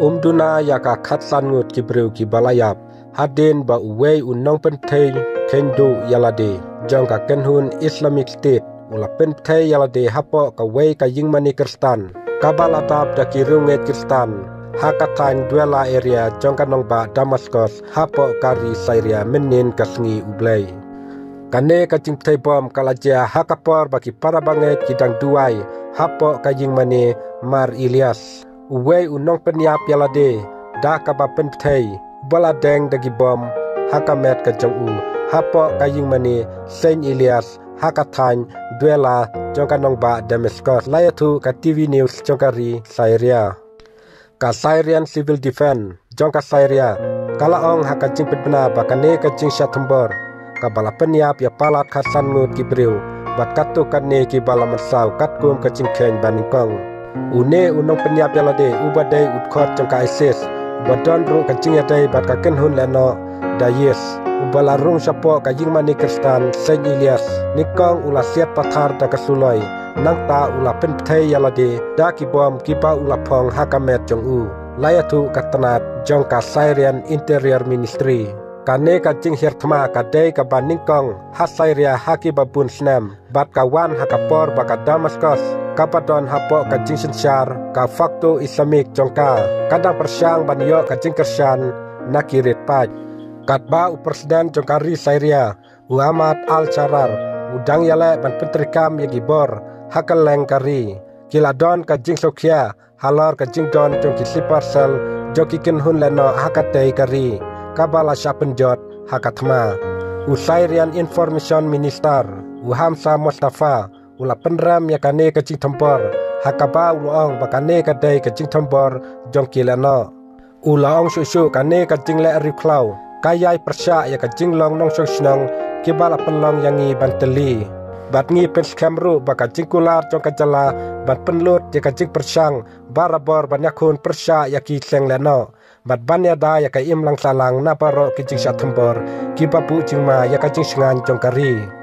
Umduna yaka khatsan ngut kibreu ki balayap hadin ba uwei unong penthei kendo yalade jangka kenhun Islamic State ula penthei yalade hapo ka wei ka yingmani Kristan kabalatap da kirunget Kristan hakatan duela area jangka nongba Damascus hapo kari Syria menin kasngi ublei kane ka cingthei bom kalajia hakapor baki para banget kidang duai hapo ka yingmani Mar Ilyas uwei unong penyap yalade da ka ba penthei baladeng dagi bom hakamet ka jong hapo kaying mani Saint Elias hakathan duela jongka nongba Damascus layatu ka TV News jongkari Syria ka Syrian Civil Defense jongka Syria kalaong hakajing petbena bakane ka jing Shatambor ka bala penyap ya palat khasan ngut kibreu bat katu kanne ki bala mansau katkum ka jingkhen baningkong une unong penyap yalade ubadai utkot jongka ISIS badon rung kacing yadai bat ka kenhun leno dayes ubala rung sapo ka yingmani Kristan Saint Elias nikong ula siat pathar da kasuloi nangta ula penthei yalade da ki bom kipa ula phong hakamet jong layatu katanat jongka Syrian Interior Ministry kane ka jing hirthma ka dei ka baningkong ha Syria haki babun snam bat ka wan hakapor baka Damascus kapadon hapo ka jing sensyar ka fakto Islamik jongka kadang persyang banyo ka jing Kristan nakirit paj katba presiden jongkari Syria Muhammad al-Charar udang yale ban petrikam yagi bor hakaleng kari kiladon ka jing Sokia halor ka jing don jongki siparsel joki kenhun leno hakatei kari kabala syapenjot hakatma Syrian Information Minister Hamza Mustafa ula penram yakane ka jing tempor hakaba ulang bakane ka dei ka jing tempor jongki leno ulang susu kane ka jing le riklau kayai persya ya ka jing long nong snong kibala penlong yangi banteli bat ngi penskamru baka jing kular jong ka jala bat penlut ya ka jing persyang barabor banyakun persya ya ki seng leno bat banya da ya ka imlang salang na paro ki jing Shatambor ki babu jing ma ya ka jing sengan jong kari